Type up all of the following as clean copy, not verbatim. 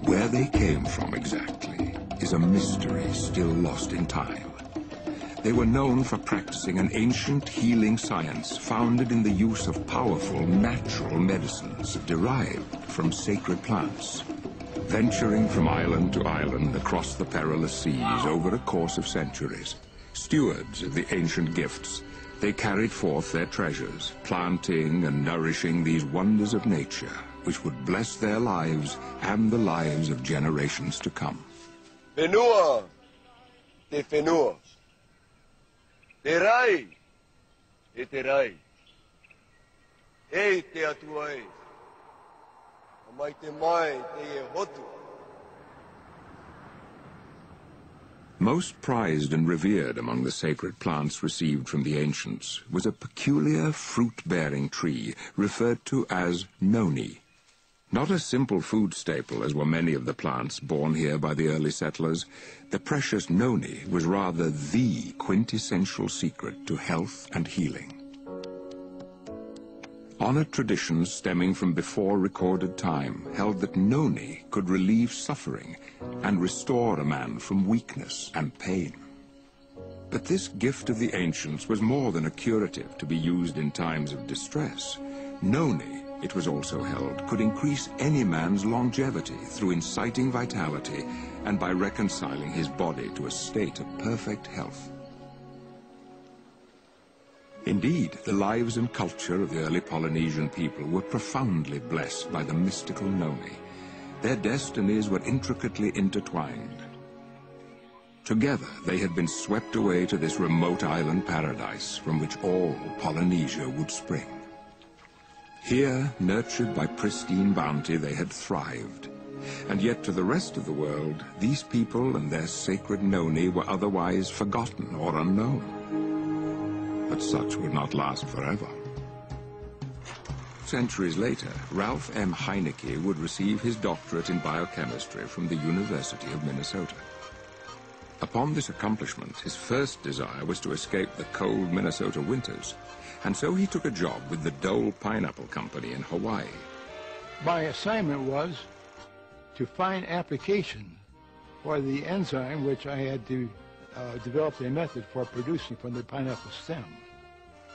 Where they came from exactly is a mystery still lost in time. They were known for practicing an ancient healing science founded in the use of powerful natural medicines derived from sacred plants. Venturing from island to island across the perilous seas over a course of centuries, stewards of the ancient gifts, they carried forth their treasures, planting and nourishing these wonders of nature, which would bless their lives and the lives of generations to come. Fenua, te fenua. Terai, e terai. E te atuai. Mai te mai te e hotu. Most prized and revered among the sacred plants received from the ancients was a peculiar fruit-bearing tree referred to as noni. Not a simple food staple, as were many of the plants born here by the early settlers, the precious noni was rather the quintessential secret to health and healing. Honored traditions stemming from before recorded time held that noni could relieve suffering and restore a man from weakness and pain. But this gift of the ancients was more than a curative to be used in times of distress. Noni, it was also held, could increase any man's longevity through inciting vitality and by reconciling his body to a state of perfect health. Indeed, the lives and culture of the early Polynesian people were profoundly blessed by the mystical noni. Their destinies were intricately intertwined. Together, they had been swept away to this remote island paradise from which all Polynesia would spring. Here, nurtured by pristine bounty, they had thrived. And yet to the rest of the world, these people and their sacred noni were otherwise forgotten or unknown. But such would not last forever. Centuries later, Ralph M. Heineke would receive his doctorate in biochemistry from the University of Minnesota. Upon this accomplishment, his first desire was to escape the cold Minnesota winters, and so he took a job with the Dole Pineapple Company in Hawaii. My assignment was to find application for the enzyme which I had to develop a method for producing from the pineapple stem.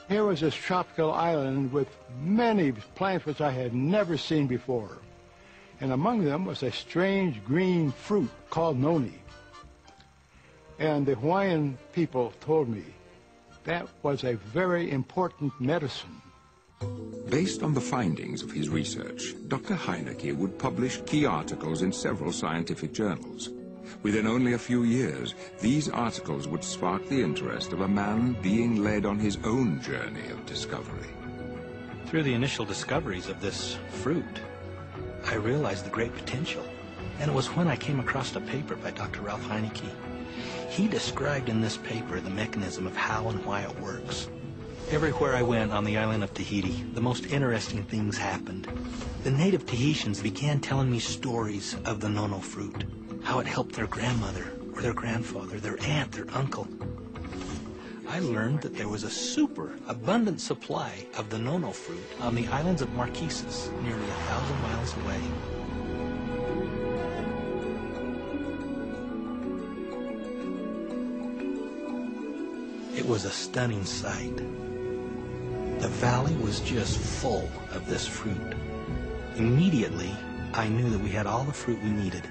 Here was this tropical island with many plants which I had never seen before, and among them was a strange green fruit called noni. And the Hawaiian people told me that was a very important medicine. Based on the findings of his research, Dr. Heineke would publish key articles in several scientific journals. Within only a few years, these articles would spark the interest of a man being led on his own journey of discovery. Through the initial discoveries of this fruit, I realized the great potential. And it was when I came across a paper by Dr. Ralph Heineke. He described in this paper the mechanism of how and why it works. Everywhere I went on the island of Tahiti, the most interesting things happened. The native Tahitians began telling me stories of the nono fruit, how it helped their grandmother or their grandfather, their aunt, their uncle. I learned that there was a super abundant supply of the nono fruit on the islands of Marquesas, nearly 1,000 miles away. It was a stunning sight. The valley was just full of this fruit. Immediately, I knew that we had all the fruit we needed.